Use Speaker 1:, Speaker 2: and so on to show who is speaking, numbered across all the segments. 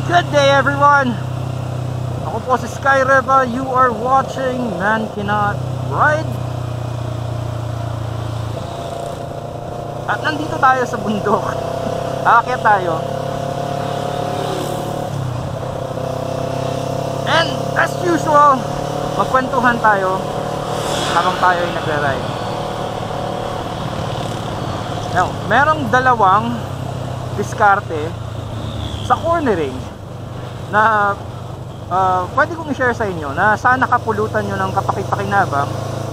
Speaker 1: Good day everyone! Ako po si Skyreva. You are watching Man Cannot Ride. At nandito tayo sa bundok. Aakyat tayo. And as usual, magkwentuhan tayo habang tayo ay nagre-ride. Now, merong dalawang diskarte sa cornering na pwede kong i-share sa inyo na sana kapulutan nyo ng kapakipakinabang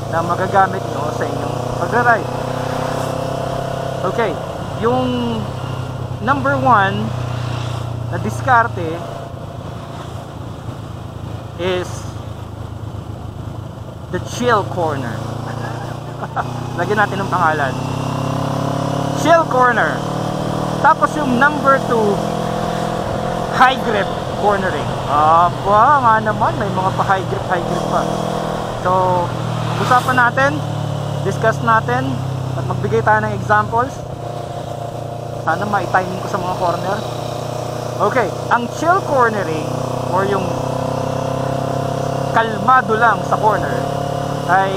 Speaker 1: na magagamit nyo sa inyong pag-ride. Okay, yung number 1 na diskarte is the chill corner. Lagyan natin ng pangalan, chill corner. Tapos yung number 2, high grip cornering. Aba, nga naman, may mga pa high grip pa. So, usapan natin, discuss natin, at magbigay tayo ng examples. Sana ma-timing ko sa mga corner. Okay, ang chill cornering or yung kalmado lang sa corner ay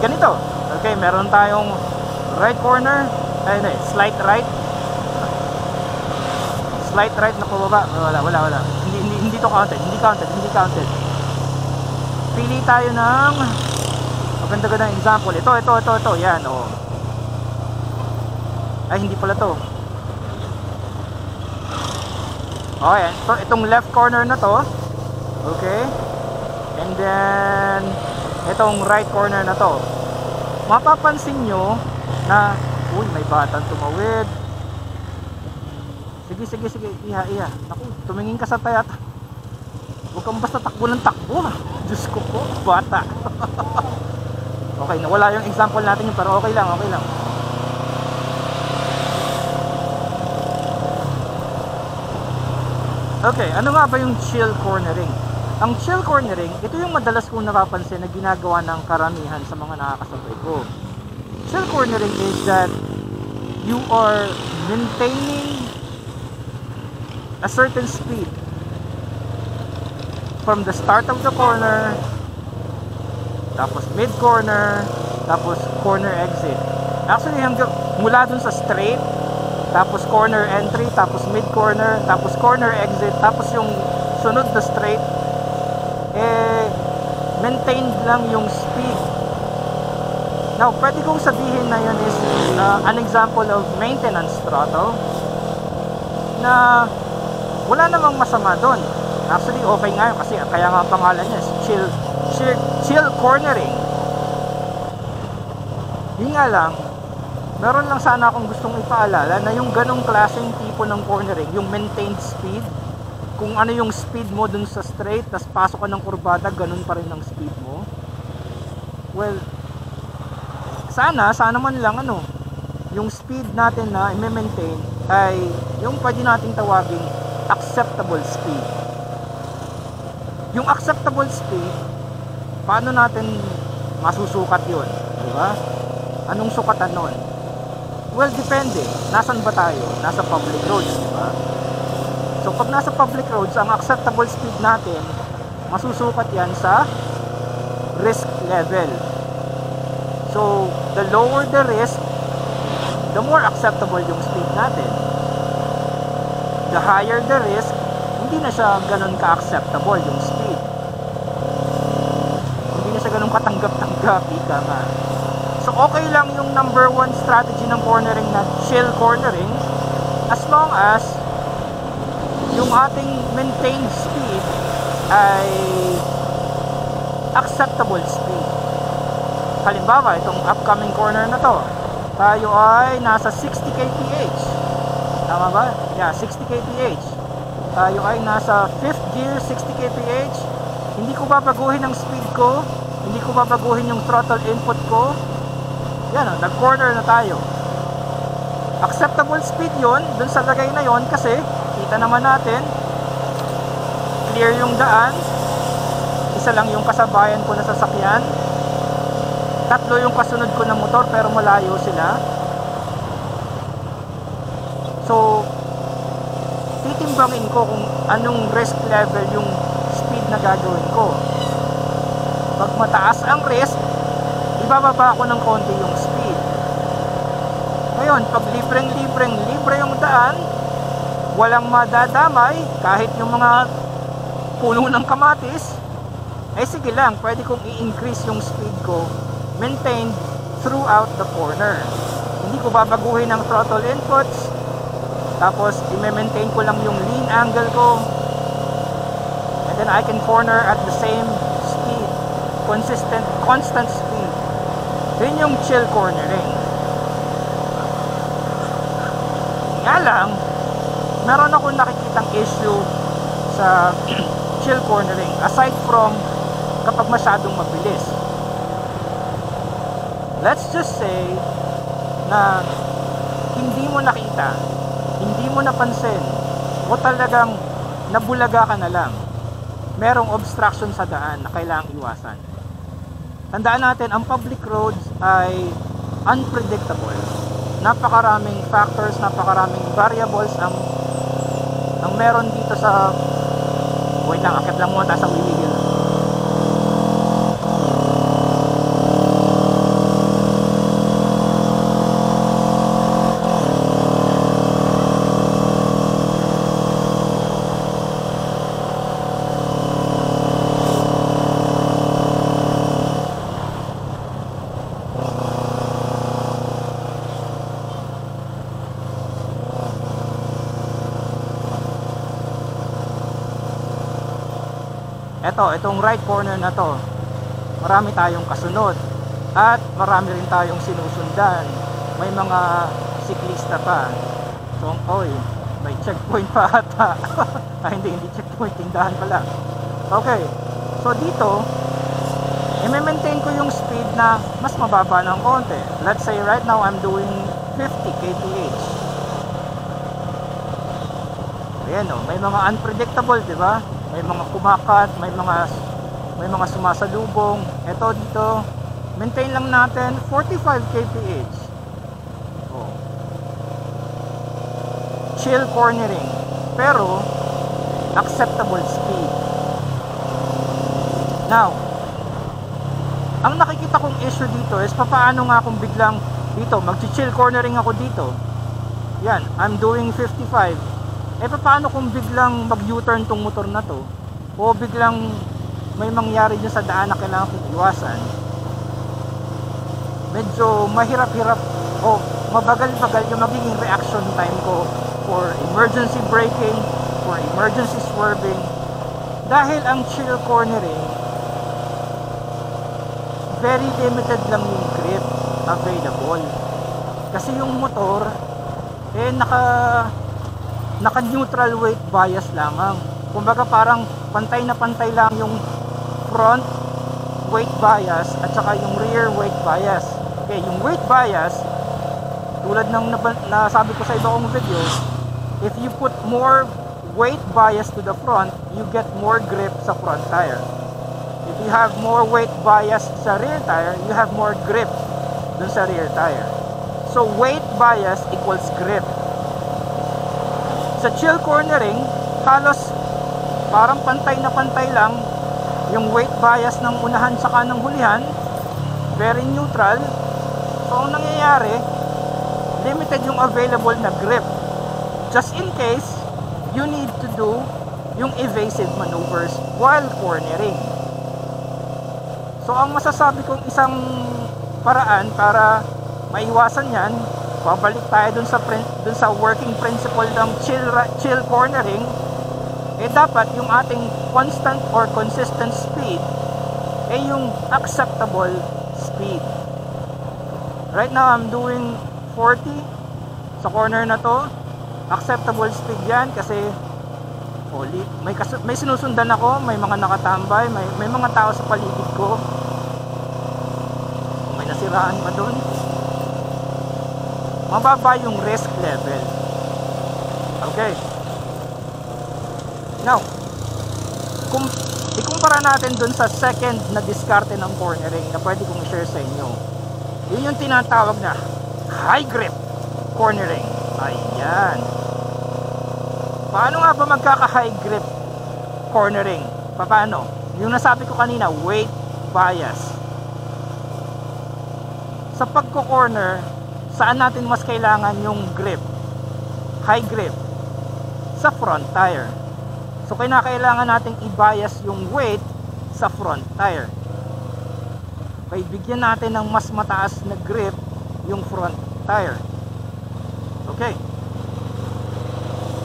Speaker 1: ganito. Okay, meron tayong right corner, slight right na pababa. Wala. Hindi to counted. Hindi counted. Pili tayo ng maganda-gandang example. Ito. Yan, oh. Ay, hindi pala to. Okay, itong left corner na to. Okay. And then itong right corner na to. Mapapansin nyo na uy, may batang tumawid. Sige, iha. Naku, tumingin ka sa tayat. Huwag kang basta takbo ng takbo. Diyos ko po, bata. Okay, nawala yung example natin yun, pero okay lang. Okay, ano nga ba yung chill cornering? Ang chill cornering, ito yung madalas kong napapansin na ginagawa ng karamihan sa mga nakakasabay ko. Chill cornering is that you are maintaining a certain speed from the start of the corner, tapos mid corner, tapos corner exit. Actually, hanggang mula dun sa straight, tapos corner entry, tapos mid corner, tapos corner exit, tapos yung sunod na straight, maintained lang yung speed. Now, pwede kong sabihin na yun is an example of maintenance throttle na wala namang masama doon. Actually, okay nga yun kasi kaya nga pangalan niya is chill cornering. Yun nga lang, meron lang sana akong gustong ipaalala na yung ganong klaseng tipo ng cornering, yung maintained speed, kung ano yung speed mo dun sa straight, tas pasok ka ng kurbada, ganun pa rin ang speed mo. Well, sana man lang yung speed natin na i-maintain ay yung pwede nating tawaging acceptable speed. Yung acceptable speed, paano natin masusukat yun? Diba? Anong sukatan nun? Well, depende. Nasaan ba tayo? Nasa public roads, diba? So, pag nasa public roads, ang acceptable speed natin, masusukat yan sa risk level. So, the lower the risk, the more acceptable yung speed natin. The higher the risk, hindi na siya ganun ka-acceptable yung speed. Hindi na siya ganun katanggap-tanggap, ika nga. So, okay lang yung number 1 strategy ng cornering na chill cornering as long as yung ating maintained speed ay acceptable speed. Halimbawa, itong upcoming corner na to, tayo ay nasa 60 kph. Tama ba? Yeah, 60 kph. Tayo ay nasa 5th gear, 60 kph. Hindi ko babaguhin ang speed ko, hindi ko babaguhin yung throttle input ko. Yan, nag-corner na tayo. Acceptable speed yon dun sa lagay na yon kasi kita naman natin clear yung daan, isa lang yung kasabayan ko na sasakyan, tatlo yung kasunod ko na motor pero malayo sila. So titimbangin ko kung anong risk level yung speed na gagawin ko. Pag mataas ang risk, ibababa ko ng konti yung speed. Ngayon, pag libre yung daan, walang madadamay, kahit yung mga puno ng kamatis, ay sige lang, pwede kong i-increase yung speed ko, maintained throughout the corner. Hindi ko babaguhin ang throttle inputs, tapos i-maintain ko lang yung lean angle ko, and then I can corner at the same speed, constant speed. Yun yung chill cornering. Nga lang, meron akong nakikitang issue sa chill cornering, aside from kapag masyadong mabilis. Let's just say na hindi mo nakita, hindi mo napansin, o talagang nabulaga ka na lang, merong obstruction sa daan na kailangang iwasan. Tandaan natin, ang public roads ay unpredictable. Napakaraming factors, napakaraming variables ang meron dito sa... Wait lang, akit lang muna sa wheel. Itong right corner na to, marami tayong kasunod at marami rin tayong sinusundan. May mga siklista pa. So, may checkpoint pa ata. hindi checkpoint, tindahan pala. Okay, so dito i-maintain ko yung speed na mas mababa ng konti. Let's say right now I'm doing 50 kph. Ayan o, may mga unpredictable, di ba? May mga kumakat, may mga sumasalubong. Ito dito, maintain lang natin 45 kph. Oh. Chill cornering, pero acceptable speed. Now, ang nakikita kong issue dito is paano nga kung biglang dito, mag-chill cornering ako dito. Yan, I'm doing 55. Paano kung biglang mag-U-turn tong motor na to, o biglang may mangyari dyan sa daan na kailangan kong iwasan? Medyo mahirap-hirap o mabagal-bagal yung magiging reaction time ko for emergency braking, for emergency swerving, dahil ang chill cornering, very limited lang yung grip available. Kasi yung motor naka neutral weight bias lamang. Kumbaga parang pantay na pantay lang yung front weight bias at saka yung rear weight bias. Okay, yung weight bias, tulad ng nasabi ko sa ibang video, if you put more weight bias to the front, you get more grip sa front tire. If you have more weight bias sa rear tire, you have more grip dun sa rear tire. So weight bias equals grip. Sa chill cornering, halos parang pantay na pantay lang yung weight bias ng unahan saka ng hulihan, very neutral. So ang nangyayari, limited yung available na grip, just in case you need to do yung evasive maneuvers while cornering. So ang masasabi kong isang paraan para maiwasan yan, babalik tayo dun sa working principle ng chill cornering, dapat yung ating constant or consistent speed yung acceptable speed. Right now I'm doing 40 sa corner na to. Acceptable speed yan kasi may sinusundan ako, may mga nakatambay, may mga tao sa paligid ko, may nasiraan pa dun. Mababa yung risk level. Okay. Now, ikumpara natin dun sa second na diskarte ng cornering na pwede kong i-share sa inyo. Yun yung tinatawag na high grip cornering. Ayan. Paano nga ba magkaka-high grip cornering? Paano? Yung nasabi ko kanina, weight bias. Sa pagko-corner, saan natin mas kailangan yung grip? High grip sa front tire. So kinakailangan nating i-bias yung weight sa front tire. Okay, bigyan natin ng mas mataas na grip yung front tire. Okay.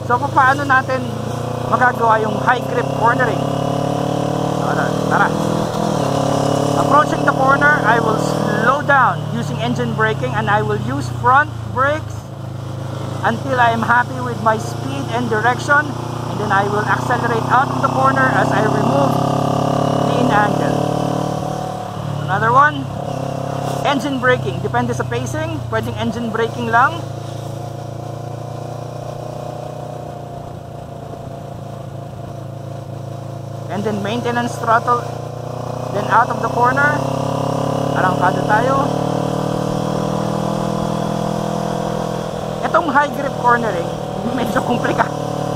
Speaker 1: So paano natin magagawa yung high grip cornering? Tara. Approaching the corner, I will slow down using engine braking, and I will use front brakes until I am happy with my speed and direction, and then I will accelerate out of the corner as I remove lean angle. Another one, engine braking. Depende sa pacing, pwedeng engine braking lang. And then maintenance throttle, then out of the corner, arangkada tayo. Itong high grip cornering, medyo komplika.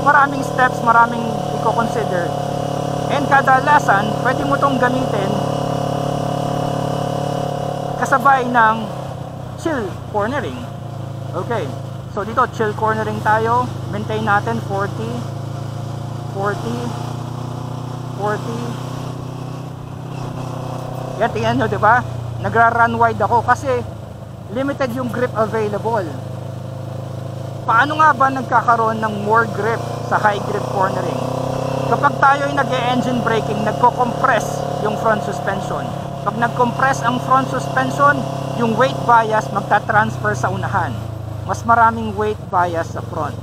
Speaker 1: Maraming steps, maraming i-consider. And kadalasan, pwede mo itong gamitin kasabay ng chill cornering. Okay, so dito chill cornering tayo. Maintain natin 40, 40, 40. Yan, tingnan nyo, diba? Nagra-run wide ako kasi limited yung grip available. Paano nga ba nagkakaroon ng more grip sa high grip cornering? Kapag tayo ay nag-engine braking, nagko-compress yung front suspension. Pag nag-compress ang front suspension, yung weight bias magta-transfer sa unahan. Mas maraming weight bias sa front.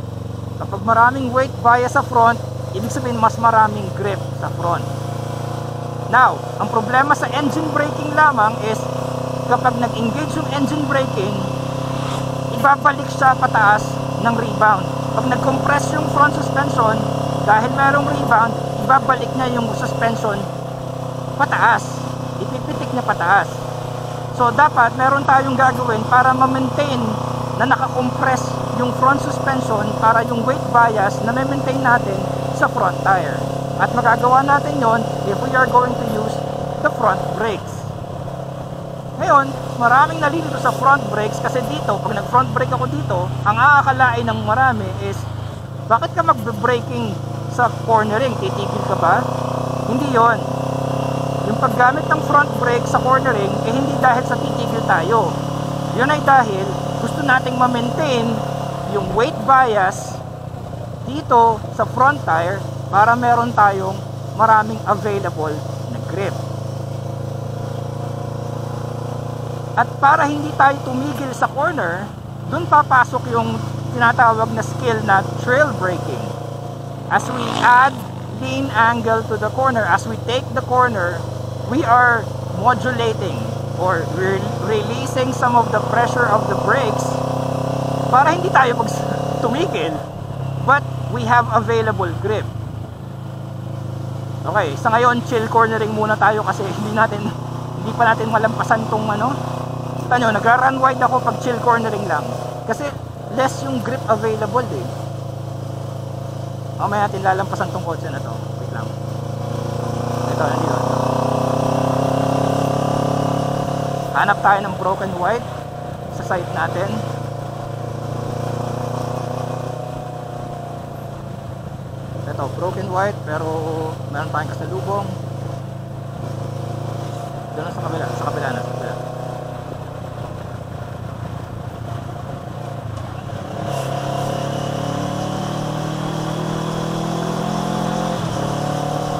Speaker 1: Kapag maraming weight bias sa front, ibig sabihin mas maraming grip sa front. Now, ang problema sa engine braking lamang is kapag nag-engage yung engine braking, ibabalik siya pataas ng rebound. Pag nag-compress yung front suspension, dahil merong rebound, ibabalik niya yung suspension pataas. Ipipitik niya pataas. So, dapat meron tayong gagawin para ma-maintain na naka-compress yung front suspension para yung weight bias na ma-maintain natin sa front tire. At magagawa natin yon if we are going to use the front brakes. Ngayon, maraming nalilito sa front brakes kasi dito, pag nag-front brake ako dito, ang aakalain ng marami is, bakit ka mag-braking sa cornering? Titigil ka ba? Hindi yon. Yung paggamit ng front brake sa cornering, hindi dahil sa titigil tayo. Yun ay dahil gusto nating ma-maintain yung weight bias dito sa front tire para meron tayong maraming available na grip. At para hindi tayo tumigil sa corner, dun papasok yung tinatawag na skill na trail braking. As we add lean angle to the corner, as we take the corner, we are modulating or releasing some of the pressure of the brakes para hindi tayo tumigil, but we have available grip. Okay, sa ngayon chill cornering muna tayo kasi hindi pa natin malampasan tong ano. Kita nyo, nagra-run wide ako pag chill cornering lang kasi less yung grip available eh. Mamaya natin lalampasan tong kotse na to. Wait lang. Ito, nandito. Hanap tayo ng broken white sa site natin. Ito, broken white pero meron tayong kasalubong. Doon sa kabila, sa kabila na, sa kabila.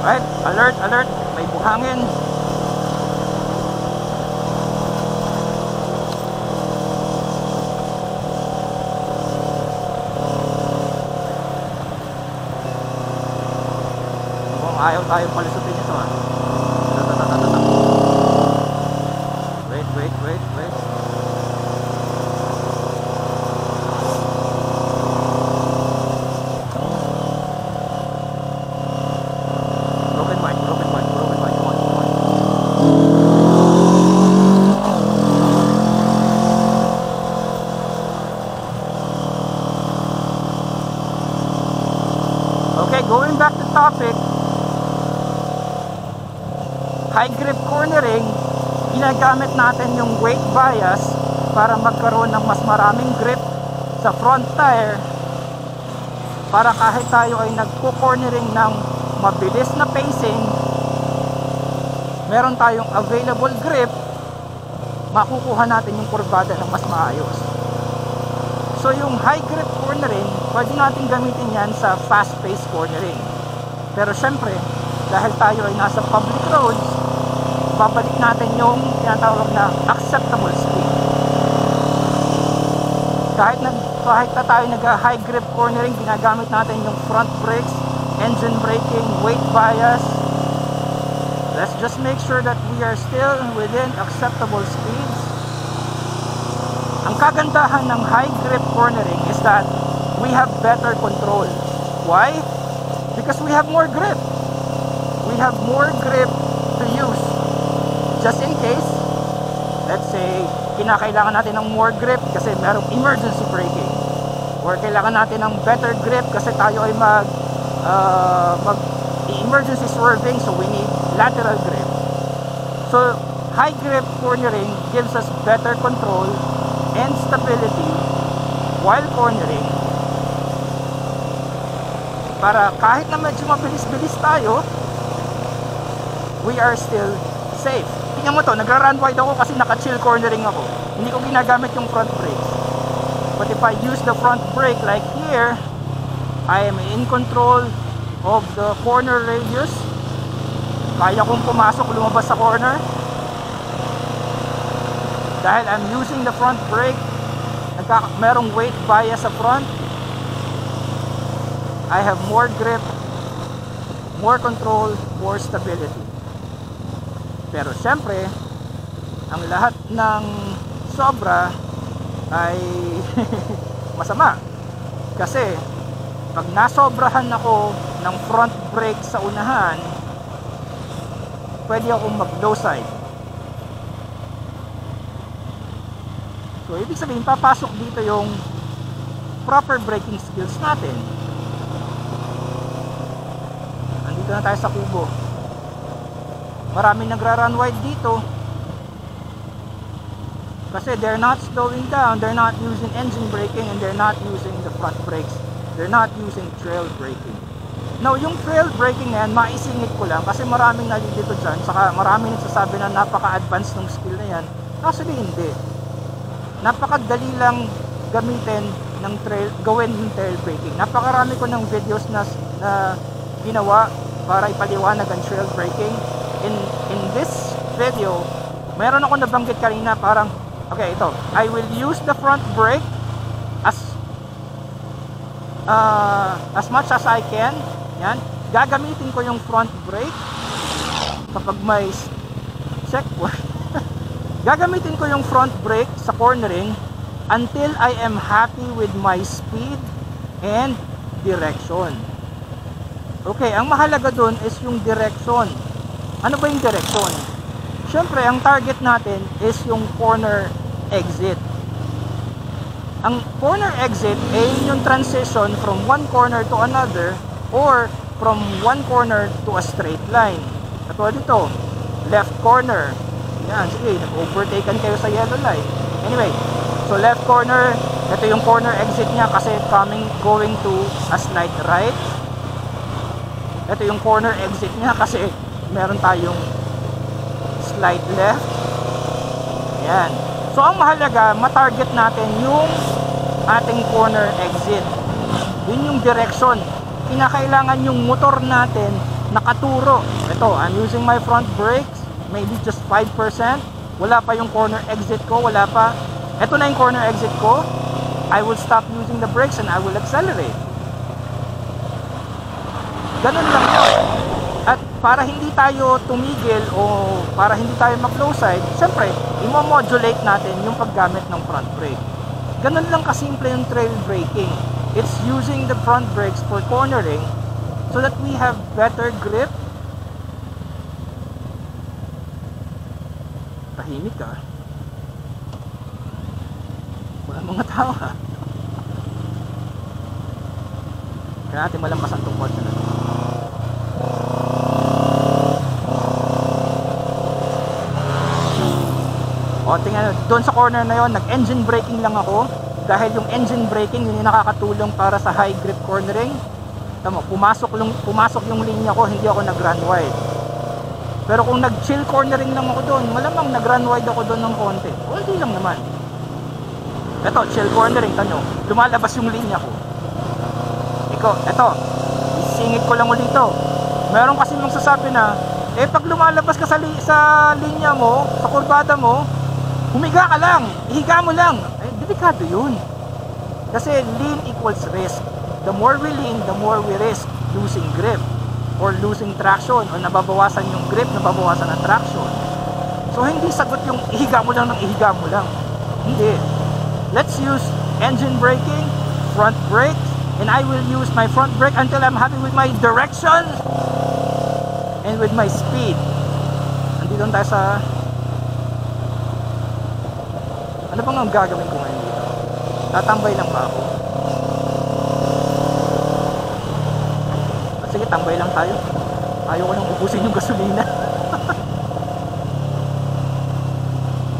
Speaker 1: Right, alert, alert, may buhangin. Ayaw tayong palisutin ito ah. Wait. Broken white, come on. Okay, going back to topic, high grip cornering, ginagamit natin yung weight bias para magkaroon ng mas maraming grip sa front tire, para kahit tayo ay nagko-cornering ng mabilis na pacing, meron tayong available grip, makukuha natin yung kurbada ng mas maayos. So yung high grip cornering, pwede natin gamitin yan sa fast pace cornering. Pero syempre, dahil tayo ay nasa public roads, babalik natin yung tinatawag na acceptable speed. Kahit na tayo nag-high grip cornering, ginagamit natin yung front brakes, engine braking, weight bias. Let's just make sure that we are still within acceptable speeds. Ang kagandahan ng high grip cornering is that we have better control. Why? Because we have more grip. We have more grip to use. Just in case, let's say, kinakailangan natin ng more grip kasi merong emergency braking. Or kailangan natin ng better grip kasi tayo ay emergency swerving, so we need lateral grip. So, high grip cornering gives us better control and stability while cornering, para kahit na medyo mabilis-bilis tayo, we are still safe. Tingnan mo to, nagra-run wide ako kasi naka-chill cornering ako. Hindi ko ginagamit yung front brakes. But if I use the front brake like here, I am in control of the corner radius. Kaya kong pumasok, lumabas sa corner. Dahil I'm using the front brake, merong weight bias sa front, I have more grip, more control, more stability. Pero syempre, ang lahat ng sobra ay masama. Kasi pag nasobrahan ako ng front brake sa unahan, pwede akong mag-low side. So, ibig sabihin, papasok dito yung proper braking skills natin. Andito na tayo sa kubo. Maraming nagra-run wide dito kasi they're not slowing down, they're not using engine braking, and they're not using the front brakes. They're not using trail braking. Now, yung trail braking na yan, maisingit ko lang kasi maraming nalilito dyan, saka maraming nagsasabi na napaka-advanced ng skill na yan. Actually, hindi. Napakadali lang gamitin ng gawin yung trail braking. Napakarami ko ng videos na ginawa para ipaliwanag ang trail braking. In this video, meron ako nabanggit kanina, parang okay, ito, I will use the front brake as much as I can. Yan, gagamitin ko yung front brake kapag may checkpoint. Gagamitin ko yung front brake sa cornering until I am happy with my speed and direction. Okay, ang mahalaga dun is yung direction. Ano ba yung direction? Siyempre, ang target natin is yung corner exit. Ang corner exit ay yung transition from one corner to another or from one corner to a straight line. Katulad dito, left corner. Yan, sige, nag-overtaken kayo sa yellow light. Anyway, so left corner, ito yung corner exit niya kasi going to a slight right. Ito yung corner exit niya kasi meron tayong slight left. Yan. So, ang mahalaga, matarget natin yung ating corner exit. Yun yung direction. Kinakailangan yung motor natin nakaturo. Ito, I'm using my front brakes. Maybe just 5%. Wala pa yung corner exit ko, wala pa. Ito na yung corner exit ko. I will stop using the brakes and I will accelerate. Ganun lang yun. At para hindi tayo tumigil o para hindi tayo mag-low side, syempre, i-modulate natin yung paggamit ng front brake. Ganun lang kasimple yung trail braking. It's using the front brakes for cornering so that we have better grip. Tahimik ka. Wala mga tao ha. Kaya natin malampasan tong kotse na. konting ano, doon sa corner na yon, nag-engine braking lang ako dahil yung engine braking yun yung nakakatulong para sa high grip cornering. Tama, pumasok yung linya ko, hindi ako nag-run wide. Pero kung nag-chill cornering lang ako doon, malamang nag-run wide ako doon ng konti. Konti lang naman. Ito, chill cornering, tanyo, lumalabas yung linya ko. Ito, isingit ko lang ulit ito. Meron kasi magsasabi na, pag lumalabas ka sa linya mo, sa kurbada mo, humiga ka lang, ihiga mo lang. Delikado yun. Kasi lean equals risk. The more we lean, the more we risk losing grip or losing traction, o nababawasan yung grip, nababawasan ang traction. So hindi sagot yung ihiga mo lang ng ihiga mo lang. Hindi. Let's use engine braking, front brakes, and I will use my front brake until I'm happy with my direction and with my speed. Nandito tayo sa... Ano bang ang gagawin ko ngayon dito? Tatambay lang ba ako? Sige, tambay lang tayo. Ayaw ko nang ubusin yung gasolina.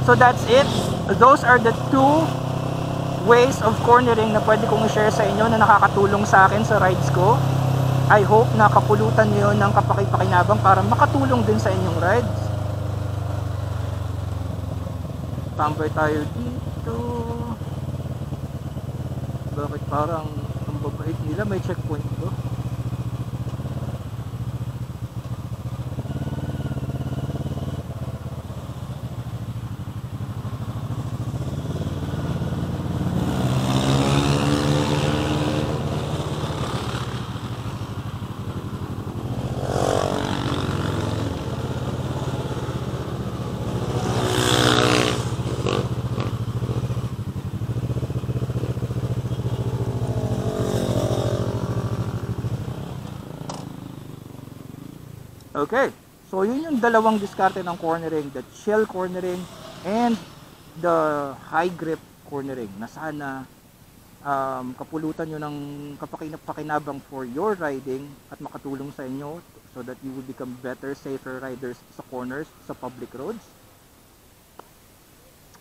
Speaker 1: So that's it. Those are the two ways of cornering na pwede kong i-share sa inyo na nakakatulong sa akin sa rides ko. I hope na kapulutan niyo ng kapakipakinabang para makatulong din sa inyong rides. Tambay tayo dito. Bakit parang ang babait nila, may checkpoint to? Okay, so yun yung dalawang diskarte ng cornering, the chill cornering and the high grip cornering, na sana kapulutan nyo ng kapakinabang for your riding at makatulong sa inyo so that you will become better, safer riders sa corners, sa public roads.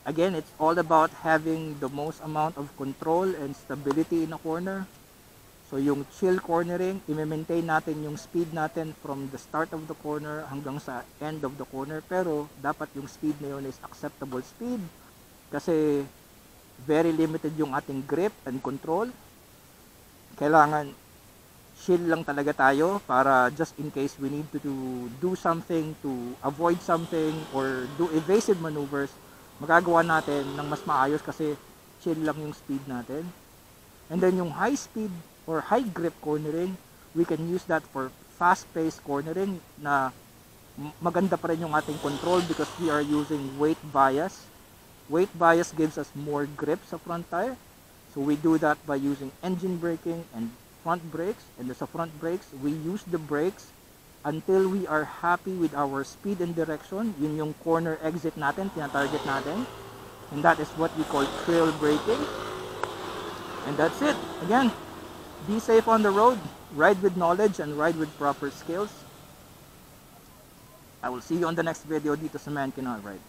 Speaker 1: Again, it's all about having the most amount of control and stability in a corner. So yung chill cornering, i-maintain natin yung speed natin from the start of the corner hanggang sa end of the corner. Pero dapat yung speed na yun is acceptable speed kasi very limited yung ating grip and control. Kailangan chill lang talaga tayo para just in case we need to do something, to avoid something or do evasive maneuvers, magagawa natin ng mas maayos kasi chill lang yung speed natin. And then yung high speed or high grip cornering, we can use that for fast-paced cornering na maganda pa rin yung ating control because we are using weight bias. Weight bias gives us more grip sa front tire. So we do that by using engine braking and front brakes. And sa front brakes, we use the brakes until we are happy with our speed and direction. Yun yung corner exit natin, tina-target natin. And that is what we call trail braking. And that's it. Again, be safe on the road, ride with knowledge, and ride with proper skills. I will see you on the next video dito sa Man Cannot Ride.